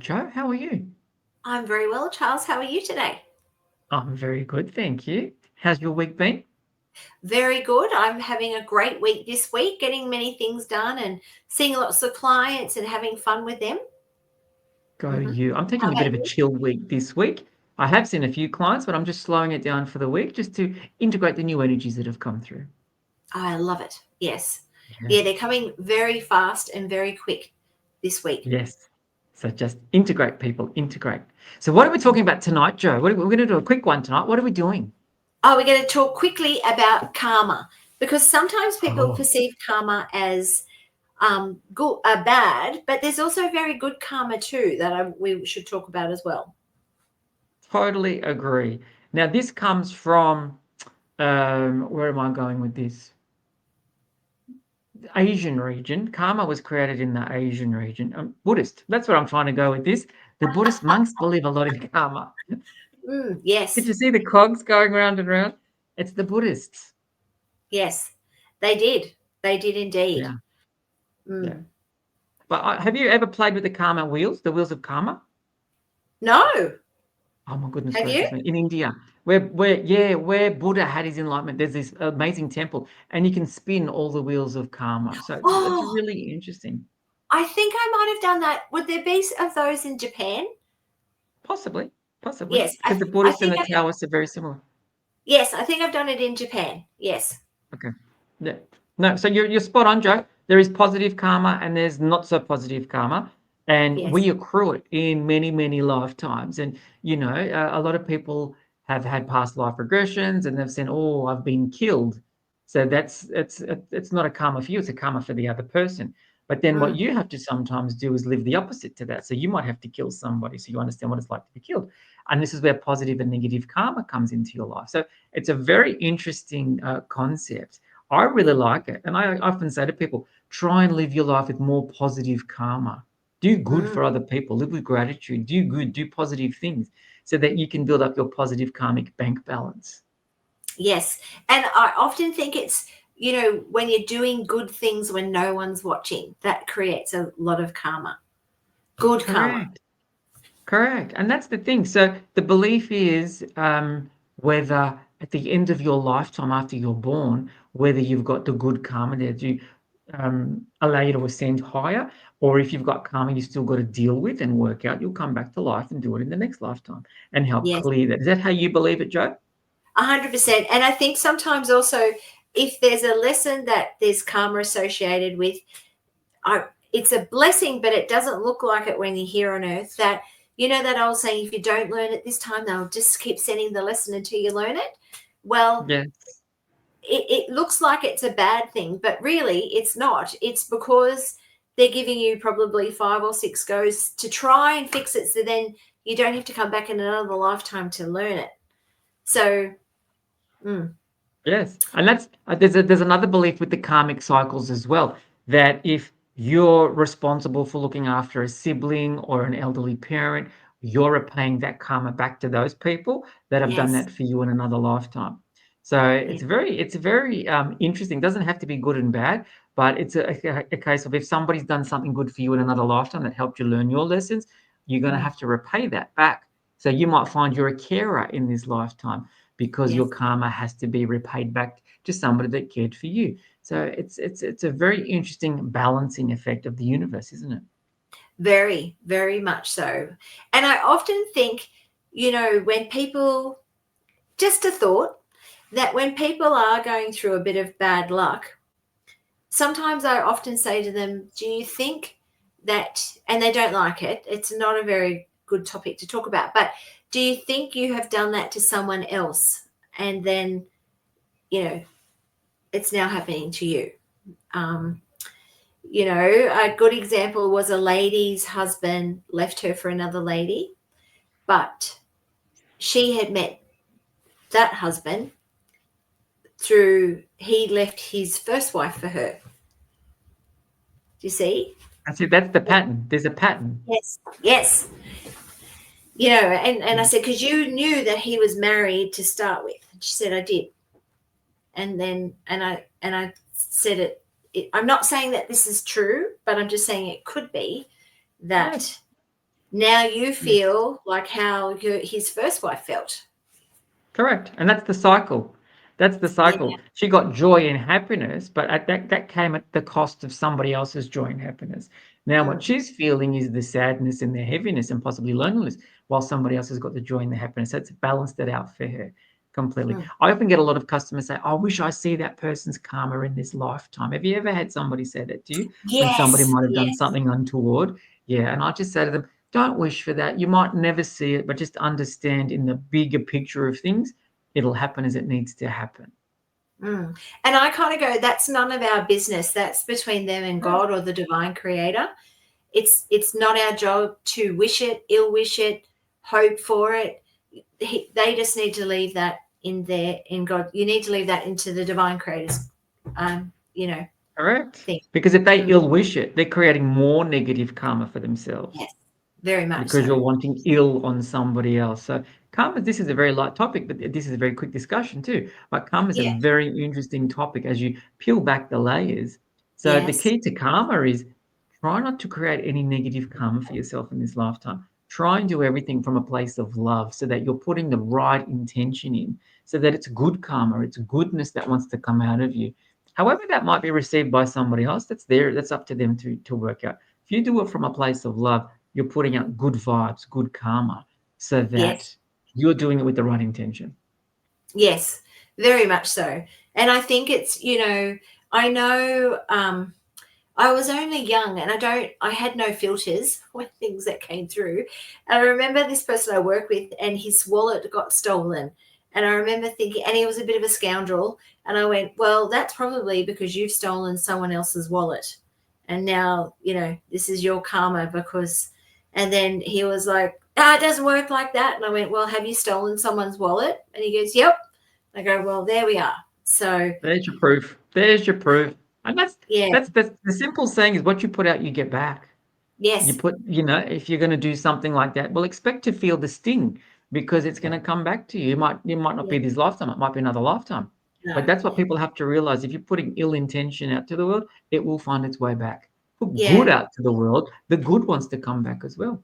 Joe. How are you? I'm very well, Charles. How are you today? I'm very good, thank you. How's your week been? Very good. I'm having a great week this week, getting many things done and seeing lots of clients and having fun with them. Go Hmm. you. I'm How taking a bit about of a you? chill week this week. I have seen a few clients, but I'm just slowing it down for the week just to integrate the new energies that have come through. I love it. Yes. Yeah. Yeah, they're coming very fast and very quick this week. Yes. So just integrate, people, integrate. So what are we talking about tonight, Joe? We're going to do a quick one tonight. What are we doing? Oh, we're going to talk quickly about karma because sometimes people Oh, perceive karma as good, bad, but there's also very good karma too that we should talk about as well. totally agree. Now, this comes from, where am I going with this? Asian region. Karma was created in the Asian region. Buddhist. That's what I'm trying to go with this. The Buddhist monks believe a lot in karma. Did Yes. you see the cogs going round and round? It's the Buddhists. Yes, they did. They did indeed. Yeah, yeah. Mm. But have you ever played with the karma wheels, the wheels of karma? No, Oh my goodness have you? gracious me! In India, where Buddha had his enlightenment, there's this amazing temple, and you can spin all the wheels of karma. So it's Oh, really interesting. I think I might have done that. Would there be of those in Japan? Possibly, possibly, Yes, because the I Buddhists and think the I've Taoists are very similar. yes, I think I've done it in Japan. Yes, Okay. Yeah. No, so you're spot on, Joe. There is positive karma and there's not so positive karma, and yes, we accrue it in many, many lifetimes. And a lot of people have had past life regressions, and they've said, "Oh, I've been killed." So it's not a karma for you; it's a karma for the other person. But then what mm, you have to sometimes do is live the opposite to that. So you might have to kill somebody, so you understand what it's like to be killed. And this is where positive and negative karma comes into your life. So it's a very interesting concept. I really like it. And I often say to people, try and live your life with more positive karma. Do good mm, for other people, live with gratitude, do good, do positive things so that you can build up your positive karmic bank balance. yes. And I often think it's when you're doing good things when no one's watching, that creates a lot of karma, good karma. Correct. Correct. And that's the thing. So the belief is whether at the end of your lifetime after you're born, whether you've got the good karma there to allow you to ascend higher, or if you've got karma you still got to deal with and work out, you'll come back to life and do it in the next lifetime and help Yes. clear that. Is that how you believe it, Joe? 100%. And I think sometimes also if there's a lesson that there's karma associated with, it's a blessing, but it doesn't look like it when you're here on earth. That that old saying, if you don't learn it this time, they'll just keep sending the lesson until you learn it. Well, Yes. it looks like it's a bad thing, but really it's not. It's because they're giving you probably 5 or 6 goes to try and fix it, so then you don't have to come back in another lifetime to learn it. So, mm, Yes, and that's there's another belief with the karmic cycles as well, that if you're responsible for looking after a sibling or an elderly parent, you're repaying that karma back to those people that have done yes, that for you in another lifetime. So yeah, it's very interesting. Doesn't have to be good and bad, but it's a case of if somebody's done something good for you in another lifetime that helped you learn your lessons, you're going to mm, have to repay that back. So you might find you're a carer in this lifetime because your yes. karma has to be repaid back to somebody that cared for you. So it's a very interesting balancing effect of the universe, isn't it? Very, very much so. And I often think, when people, just a thought, that when people are going through a bit of bad luck, sometimes I often say to them, do you think that, and they don't like it, it's not a very good topic to talk about, but do you think you have done that to someone else? And then, you know, it's now happening to you. Um, a good example was a lady's husband left her for another lady, but she had met that husband through he left his first wife for her. Do you see? I see that's the pattern. There's a pattern. Yes. Yes. And I said, because you knew that he was married to start with. And she said, I did. And then, and I said I'm not saying that this is true, but I'm just saying it could be Yes. that now you feel like how his first wife felt. Correct. And that's the cycle. That's the Yeah. cycle. She got joy and happiness, but that came at the cost of somebody else's joy and happiness. Now, what she's feeling is the sadness and the heaviness and possibly loneliness, while somebody else has got the joy and the happiness. So it's balanced it out for her completely. I often get a lot of customers say, I wish I see that person's karma in this lifetime. Have you ever had somebody say that to you when somebody Yes. might have done Yes. something untoward? Yeah. And I just say to them, don't wish for that. You might never see it, but just understand in the bigger picture of things, it'll happen as it needs to happen. And I kind of go, that's none of our business. That's between them and God or the divine creator. It's not our job to wish it, ill wish it, hope for it. They just need to leave that in God. You need to leave that into the divine creator's, Correct. thing. Because if they ill wish it, they're creating more negative karma for themselves. Yes, very much Because so. you're wanting ill on somebody else. So karma, this is a very light topic, but this is a very quick discussion too. But karma is a very interesting topic as you peel back the layers. So the Yes. key to karma is try not to create any negative karma for yourself in this lifetime. Try and do everything from a place of love so that you're putting the right intention in, so that it's good karma, it's goodness that wants to come out of you. However, that might be received by somebody else, that's up to them to work out. If you do it from a place of love, you're putting out good vibes, good karma, so that Yes. you're doing it with the right intention. Yes, very much so. And I think it's, I know I was only young and I had no filters with things that came through. And I remember this person I work with and his wallet got stolen. And I remember thinking, and he was a bit of a scoundrel. And I went, well, that's probably because you've stolen someone else's wallet. And now, this is your karma and then he was like, it doesn't work like that. And I went, well, have you stolen someone's wallet? And he goes, yep. I go, well, there we are. So There's your proof. There's your proof. And that's yeah, the simple saying is what you put out, you get back. You yes, put, if you're going to do something like that, well, expect to feel the sting because it's going to come back to you. It might not yeah, be this lifetime. It might be another lifetime. But no, that's what people have to realize. If you're putting ill intention out to the world, it will find its way back. Put good yeah, out to the world, the good wants to come back as well.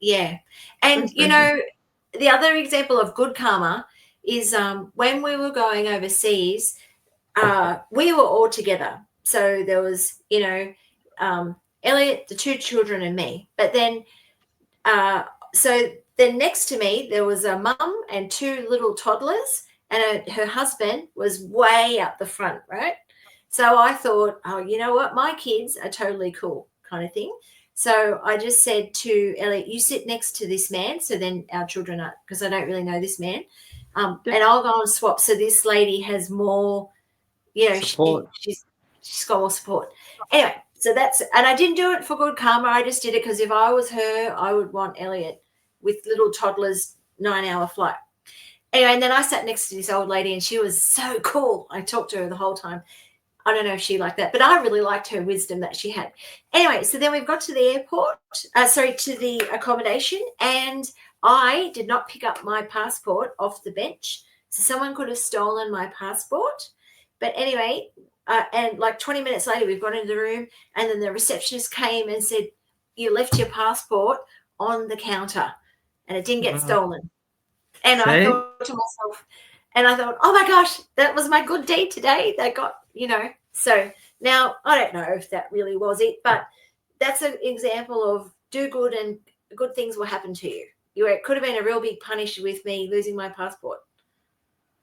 yeah. Very And special. the other example of good karma is when we were going overseas, we were all together. So there was, Elliot, the two children, and me. But then, so then next to me, there was a mum and two little toddlers, and her husband was way up the front, right? So I thought, oh, you know what? My kids are totally cool, kind of thing. So I just said to Elliot, you sit next to this man. So then our children are, because I don't really know this man. Yeah. And I'll go and swap. So this lady has more, Support. she's got more support. Anyway, so and I didn't do it for good karma. I just did it because if I was her, I would want Elliot with little toddlers, 9-hour flight. Anyway, and then I sat next to this old lady and she was so cool. I talked to her the whole time. I don't know if she liked that, but I really liked her wisdom that she had. Anyway, so then we've got to the airport, to the accommodation, and I did not pick up my passport off the bench. So someone could have stolen my passport. But anyway, and like 20 minutes later, we've gone into the room, and then the receptionist came and said, you left your passport on the counter, and it didn't get stolen. And I thought to myself, oh my gosh, that was my good deed today. They got, So now I don't know if that really was it, but that's an example of do good and good things will happen to you. It could have been a real big punish with me losing my passport.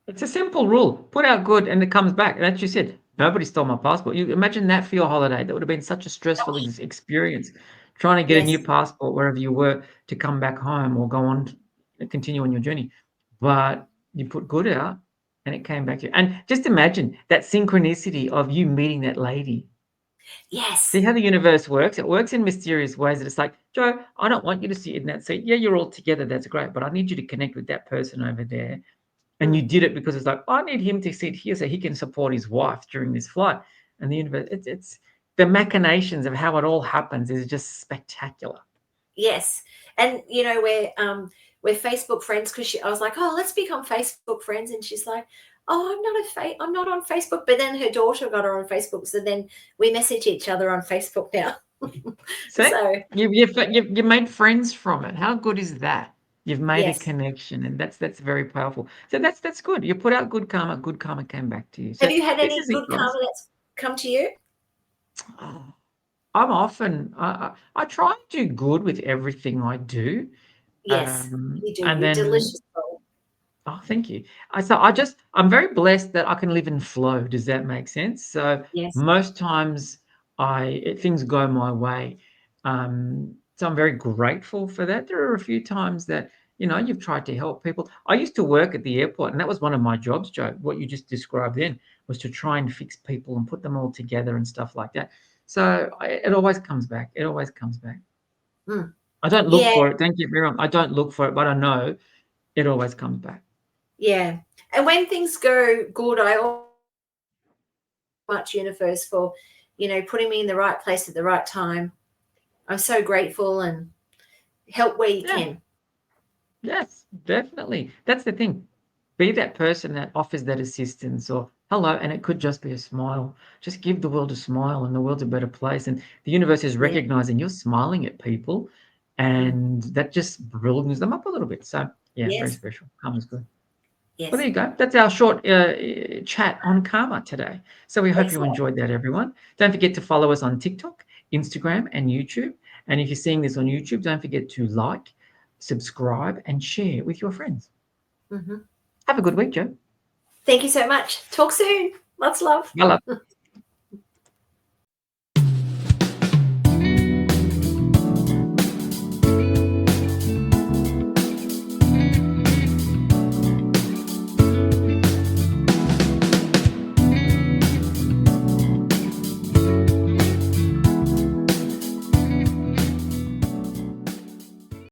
It's a simple rule. Put out good and it comes back. And as you said, nobody stole my passport. You imagine that for your holiday. That would have been such a stressful experience trying to get a new passport wherever you were to come back home or go on, continue on your journey. But you put good out and it came back to you. And just imagine that synchronicity of you meeting that lady. Yes. See how the universe works? It works in mysterious ways that it's like, Joe, I don't want you to sit in that seat. Yeah, you're all together. That's great. But I need you to connect with that person over there. And you did it because it's like, I need him to sit here so he can support his wife during this flight. And the universe, it's the machinations of how it all happens is just spectacular. Yes. And we're Facebook friends because I was like, oh, let's become Facebook friends. And she's like, oh, I'm not on Facebook. But then her daughter got her on Facebook. So then we message each other on Facebook now. See, So you made friends from it. How good is that? You've made a yes. connection, and that's very powerful. So that's good. You put out good karma came back to you. Have So you had this any is it, good guys. karma that's come to you? Oh, I'm often I try and do good with everything I do, Yes, you do. and You're then delicious soul. oh, thank you. I'm very blessed that I can live in flow. Does that make sense? So Yes. most times things go my way. So I'm very grateful for that. There are a few times that, you've tried to help people. I used to work at the airport, and that was one of my jobs, Joe. What you just described then was to try and fix people and put them all together and stuff like that. So it always comes back. It always comes back. Mm. I don't look Yeah, for it. Don't get me wrong. I don't look for it, but I know it always comes back. yeah. And when things go good, I always much universe for, putting me in the right place at the right time. I'm so grateful, and help where you Yeah. can. Yes, definitely. That's the thing. Be that person that offers that assistance or hello, and it could just be a smile. Just give the world a smile, and the world's a better place. And the universe is Yeah. recognizing you're smiling at people, Mm. and that just brilliantens them up a little bit. So, yeah, very Yes. special. Karma's good. Well, Yes. there you go. That's our short chat on karma today. So we hope you Excellent. enjoyed that, everyone. Don't forget to follow us on TikTok, Instagram, and YouTube. And if you're seeing this on YouTube, don't forget to like, subscribe, and share with your friends. Hmm. Have a good week, Joe. Thank you so much. Talk soon. Lots of love. Bye.